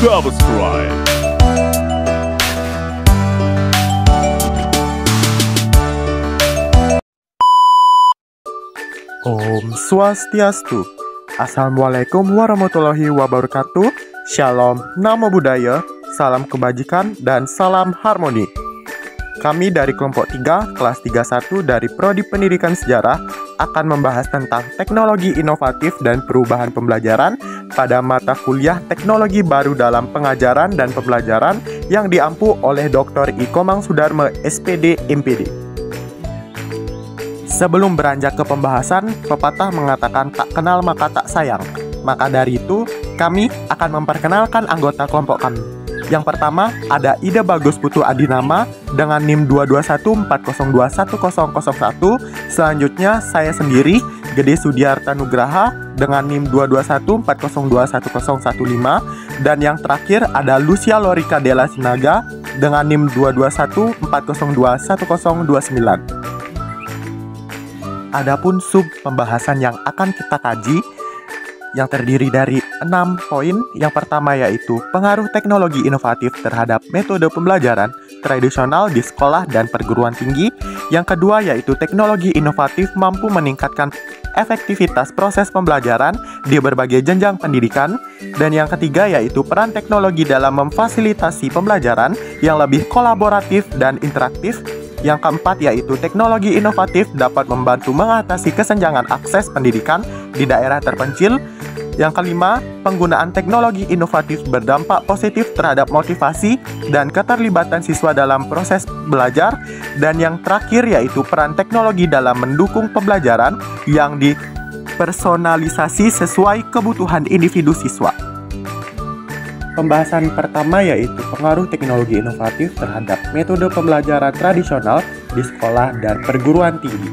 subscribe. Om Swastiastu. Assalamualaikum warahmatullahi wabarakatuh. Shalom, namo buddhaya, salam kebajikan, dan salam harmoni. Kami dari kelompok 3, kelas 31 dari Prodi Pendidikan Sejarah akan membahas tentang teknologi inovatif dan perubahan pembelajaran pada mata kuliah teknologi baru dalam pengajaran dan pembelajaran yang diampu oleh Dr. I. Komang Sudarma, SPD, MPD. Sebelum beranjak ke pembahasan, pepatah mengatakan tak kenal maka tak sayang. Maka dari itu, kami akan memperkenalkan anggota kelompok kami. Yang pertama, ada Ida Bagus Putu Adinama dengan NIM 22140210001. Selanjutnya, saya sendiri, Gede Sudiarta Nugraha dengan NIM 22140210015. Dan yang terakhir ada Lucia Lorika Della Sinaga dengan NIM 22140210029. Adapun sub pembahasan yang akan kita kaji yang terdiri dari 6 poin. Yang pertama yaitu pengaruh teknologi inovatif terhadap metode pembelajaran tradisional di sekolah dan perguruan tinggi. Yang kedua yaitu teknologi inovatif mampu meningkatkan efektivitas proses pembelajaran di berbagai jenjang pendidikan. Dan yang ketiga yaitu peran teknologi dalam memfasilitasi pembelajaran yang lebih kolaboratif dan interaktif. Yang keempat yaitu teknologi inovatif dapat membantu mengatasi kesenjangan akses pendidikan di daerah terpencil. Yang kelima, penggunaan teknologi inovatif berdampak positif terhadap motivasi dan keterlibatan siswa dalam proses belajar. Dan yang terakhir yaitu peran teknologi dalam mendukung pembelajaran yang dipersonalisasi sesuai kebutuhan individu siswa. Pembahasan pertama yaitu pengaruh teknologi inovatif terhadap metode pembelajaran tradisional di sekolah dan perguruan tinggi.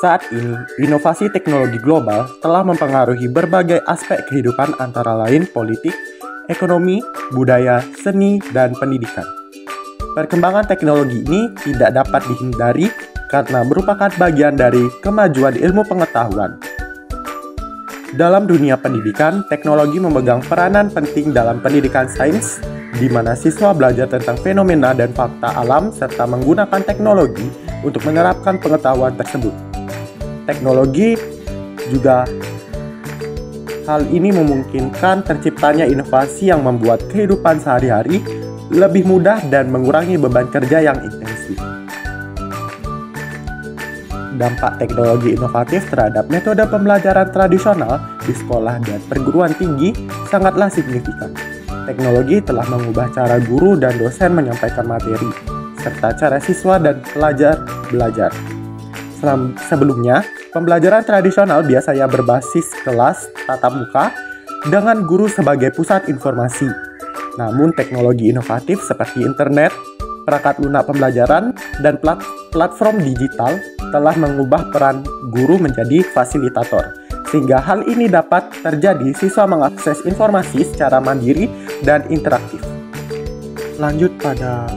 Saat ini, inovasi teknologi global telah mempengaruhi berbagai aspek kehidupan antara lain politik, ekonomi, budaya, seni, dan pendidikan. Perkembangan teknologi ini tidak dapat dihindari karena merupakan bagian dari kemajuan ilmu pengetahuan. Dalam dunia pendidikan, teknologi memegang peranan penting dalam pendidikan sains, di mana siswa belajar tentang fenomena dan fakta alam serta menggunakan teknologi untuk menerapkan pengetahuan tersebut. Teknologi juga hal ini memungkinkan terciptanya inovasi yang membuat kehidupan sehari-hari lebih mudah dan mengurangi beban kerja yang intensif. Dampak teknologi inovatif terhadap metode pembelajaran tradisional di sekolah dan perguruan tinggi sangatlah signifikan. Teknologi telah mengubah cara guru dan dosen menyampaikan materi, serta cara siswa dan pelajar belajar. Sebelumnya, pembelajaran tradisional biasanya berbasis kelas tatap muka dengan guru sebagai pusat informasi. Namun, teknologi inovatif seperti internet, perangkat lunak pembelajaran, dan platform digital telah mengubah peran guru menjadi fasilitator, sehingga hal ini dapat terjadi siswa mengakses informasi secara mandiri dan interaktif. Lanjut pada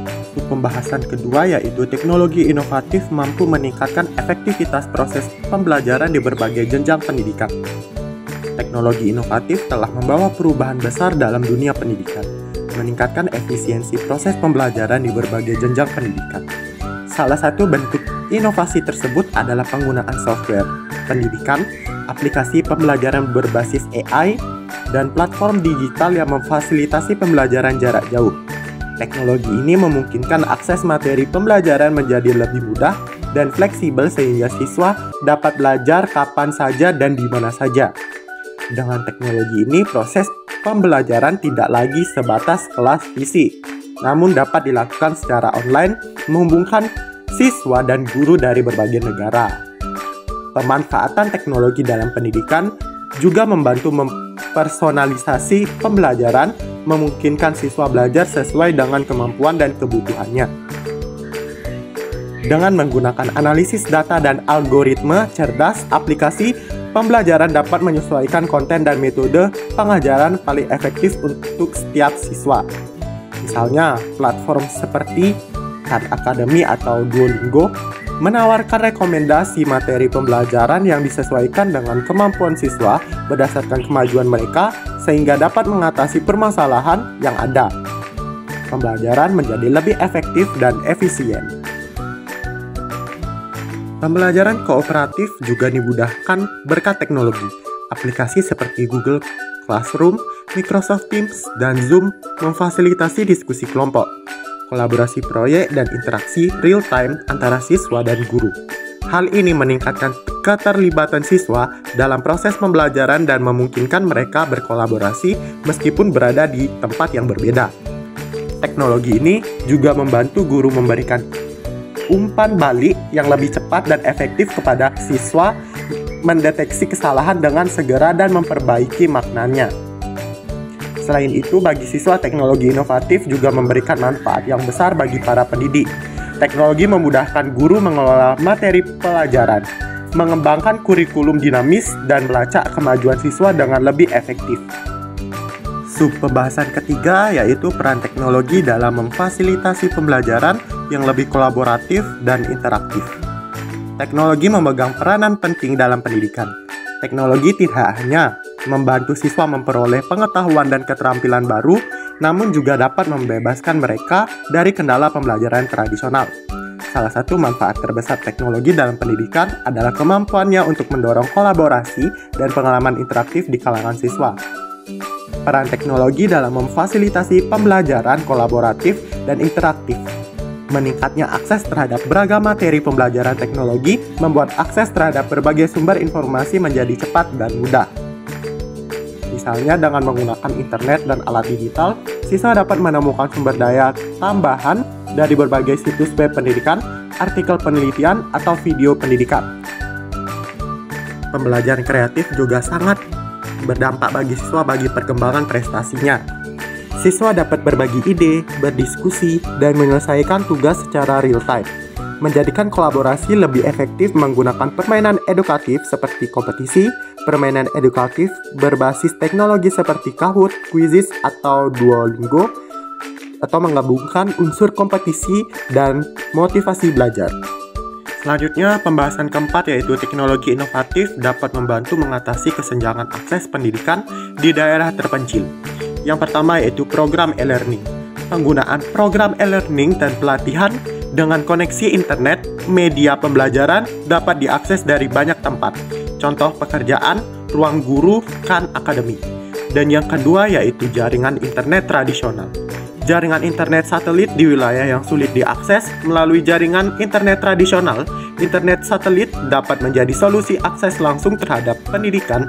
pembahasan kedua yaitu teknologi inovatif mampu meningkatkan efektivitas proses pembelajaran di berbagai jenjang pendidikan. Teknologi inovatif telah membawa perubahan besar dalam dunia pendidikan, meningkatkan efisiensi proses pembelajaran di berbagai jenjang pendidikan. Salah satu bentuk inovasi tersebut adalah penggunaan software pendidikan, aplikasi pembelajaran berbasis AI, dan platform digital yang memfasilitasi pembelajaran jarak jauh. Teknologi ini memungkinkan akses materi pembelajaran menjadi lebih mudah dan fleksibel sehingga siswa dapat belajar kapan saja dan di mana saja. Dengan teknologi ini, proses pembelajaran tidak lagi sebatas kelas fisik, namun dapat dilakukan secara online, menghubungkan siswa dan guru dari berbagai negara. Pemanfaatan teknologi dalam pendidikan juga membantu mempersonalisasi pembelajaran, memungkinkan siswa belajar sesuai dengan kemampuan dan kebutuhannya. Dengan menggunakan analisis data dan algoritma cerdas, aplikasi pembelajaran dapat menyesuaikan konten dan metode pengajaran paling efektif untuk setiap siswa. Misalnya, platform seperti Khan Academy atau Duolingo menawarkan rekomendasi materi pembelajaran yang disesuaikan dengan kemampuan siswa berdasarkan kemajuan mereka, sehingga dapat mengatasi permasalahan yang ada. Pembelajaran menjadi lebih efektif dan efisien. Pembelajaran kooperatif juga dimudahkan berkat teknologi. Aplikasi seperti Google Classroom, Microsoft Teams, dan Zoom memfasilitasi diskusi kelompok, kolaborasi proyek, dan interaksi real-time antara siswa dan guru. Hal ini meningkatkan keterlibatan siswa dalam proses pembelajaran dan memungkinkan mereka berkolaborasi meskipun berada di tempat yang berbeda. Teknologi ini juga membantu guru memberikan umpan balik yang lebih cepat dan efektif kepada siswa, mendeteksi kesalahan dengan segera dan memperbaiki maknanya. Selain itu, bagi siswa, teknologi inovatif juga memberikan manfaat yang besar bagi para pendidik. Teknologi memudahkan guru mengelola materi pelajaran, mengembangkan kurikulum dinamis, dan melacak kemajuan siswa dengan lebih efektif. Pembahasan ketiga yaitu peran teknologi dalam memfasilitasi pembelajaran yang lebih kolaboratif dan interaktif. Teknologi memegang peranan penting dalam pendidikan. Teknologi tidak hanya membantu siswa memperoleh pengetahuan dan keterampilan baru, namun juga dapat membebaskan mereka dari kendala pembelajaran tradisional. Salah satu manfaat terbesar teknologi dalam pendidikan adalah kemampuannya untuk mendorong kolaborasi dan pengalaman interaktif di kalangan siswa. Peran teknologi dalam memfasilitasi pembelajaran kolaboratif dan interaktif. Meningkatnya akses terhadap beragam materi pembelajaran teknologi membuat akses terhadap berbagai sumber informasi menjadi cepat dan mudah. Misalnya dengan menggunakan internet dan alat digital, siswa dapat menemukan sumber daya tambahan dari berbagai situs web pendidikan, artikel penelitian, atau video pendidikan. Pembelajaran kreatif juga sangat berdampak bagi siswa bagi perkembangan prestasinya. Siswa dapat berbagi ide, berdiskusi, dan menyelesaikan tugas secara real time, menjadikan kolaborasi lebih efektif menggunakan permainan edukatif seperti kompetisi, permainan edukatif berbasis teknologi seperti Kahoot, Quizizz, atau Duolingo, atau menggabungkan unsur kompetisi dan motivasi belajar. Selanjutnya, pembahasan keempat yaitu teknologi inovatif dapat membantu mengatasi kesenjangan akses pendidikan di daerah terpencil. Yang pertama yaitu program e-learning. Penggunaan program e-learning dan pelatihan dengan koneksi internet, media pembelajaran dapat diakses dari banyak tempat. Contoh pekerjaan, ruang guru, Khan Academy. Dan yang kedua yaitu jaringan internet tradisional. Jaringan internet satelit di wilayah yang sulit diakses melalui jaringan internet tradisional. Internet satelit dapat menjadi solusi akses langsung terhadap pendidikan,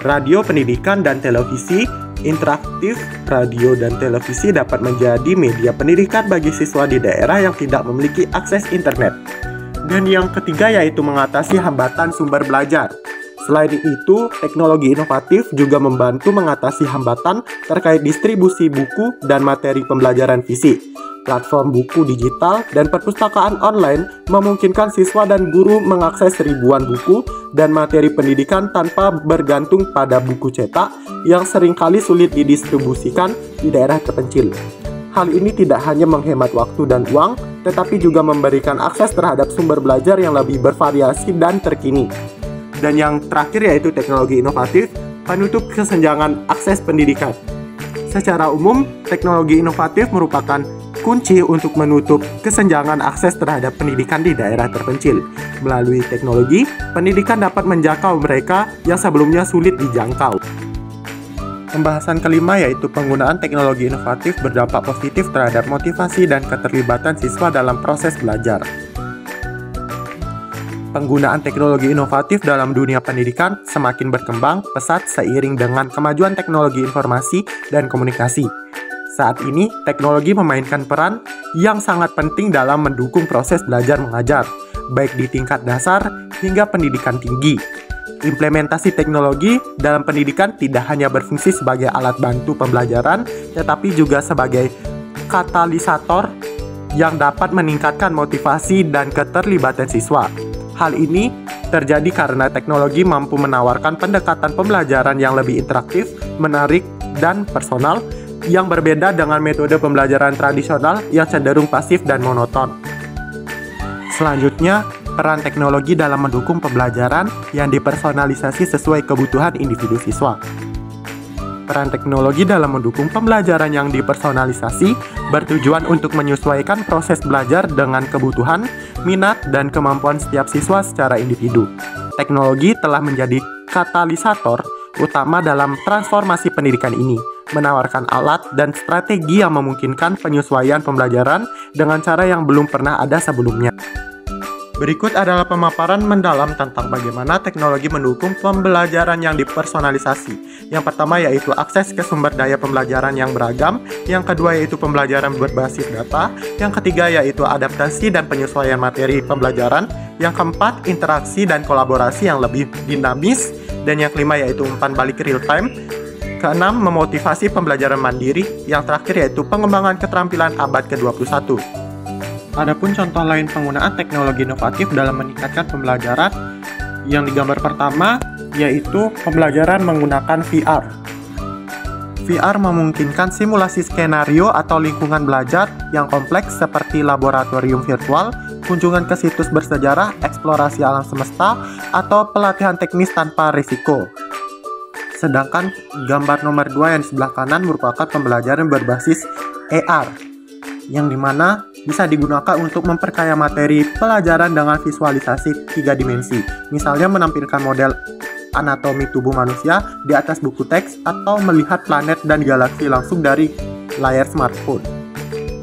radio pendidikan dan televisi interaktif. Radio dan televisi dapat menjadi media pendidikan bagi siswa di daerah yang tidak memiliki akses internet. Dan yang ketiga yaitu mengatasi hambatan sumber belajar. Selain itu, teknologi inovatif juga membantu mengatasi hambatan terkait distribusi buku dan materi pembelajaran fisik. Platform buku digital dan perpustakaan online memungkinkan siswa dan guru mengakses ribuan buku dan materi pendidikan tanpa bergantung pada buku cetak yang seringkali sulit didistribusikan di daerah terpencil. Hal ini tidak hanya menghemat waktu dan uang, tetapi juga memberikan akses terhadap sumber belajar yang lebih bervariasi dan terkini. Dan yang terakhir yaitu teknologi inovatif, penutup kesenjangan akses pendidikan. Secara umum, teknologi inovatif merupakan kunci untuk menutup kesenjangan akses terhadap pendidikan di daerah terpencil. Melalui teknologi, pendidikan dapat menjangkau mereka yang sebelumnya sulit dijangkau. Pembahasan kelima yaitu penggunaan teknologi inovatif berdampak positif terhadap motivasi dan keterlibatan siswa dalam proses belajar. Penggunaan teknologi inovatif dalam dunia pendidikan semakin berkembang pesat seiring dengan kemajuan teknologi informasi dan komunikasi. Saat ini, teknologi memainkan peran yang sangat penting dalam mendukung proses belajar mengajar, baik di tingkat dasar hingga pendidikan tinggi. Implementasi teknologi dalam pendidikan tidak hanya berfungsi sebagai alat bantu pembelajaran, tetapi juga sebagai katalisator yang dapat meningkatkan motivasi dan keterlibatan siswa. Hal ini terjadi karena teknologi mampu menawarkan pendekatan pembelajaran yang lebih interaktif, menarik, dan personal yang berbeda dengan metode pembelajaran tradisional yang cenderung pasif dan monoton. Selanjutnya, peran teknologi dalam mendukung pembelajaran yang dipersonalisasi sesuai kebutuhan individu siswa. Peran teknologi dalam mendukung pembelajaran yang dipersonalisasi bertujuan untuk menyesuaikan proses belajar dengan kebutuhan, minat, dan kemampuan setiap siswa secara individu. Teknologi telah menjadi katalisator utama dalam transformasi pendidikan ini, menawarkan alat dan strategi yang memungkinkan penyesuaian pembelajaran dengan cara yang belum pernah ada sebelumnya. Berikut adalah pemaparan mendalam tentang bagaimana teknologi mendukung pembelajaran yang dipersonalisasi. Yang pertama yaitu akses ke sumber daya pembelajaran yang beragam, yang kedua yaitu pembelajaran berbasis data, yang ketiga yaitu adaptasi dan penyesuaian materi pembelajaran, yang keempat interaksi dan kolaborasi yang lebih dinamis, dan yang kelima yaitu umpan balik real time. Keenam, memotivasi pembelajaran mandiri, yang terakhir yaitu pengembangan keterampilan abad ke-21. Adapun contoh lain penggunaan teknologi inovatif dalam meningkatkan pembelajaran yang digambar pertama yaitu pembelajaran menggunakan VR. VR memungkinkan simulasi skenario atau lingkungan belajar yang kompleks seperti laboratorium virtual, kunjungan ke situs bersejarah, eksplorasi alam semesta, atau pelatihan teknis tanpa risiko. Sedangkan gambar nomor 2 yang di sebelah kanan merupakan pembelajaran berbasis AR, yang dimana bisa digunakan untuk memperkaya materi pelajaran dengan visualisasi 3 dimensi. Misalnya menampilkan model anatomi tubuh manusia di atas buku teks atau melihat planet dan galaksi langsung dari layar smartphone.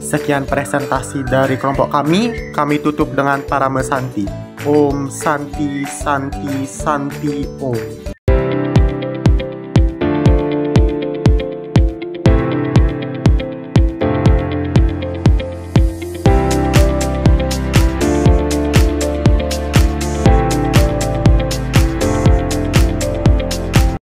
Sekian presentasi dari kelompok kami tutup dengan Parame Santi. Om Santi Santi Santi Om.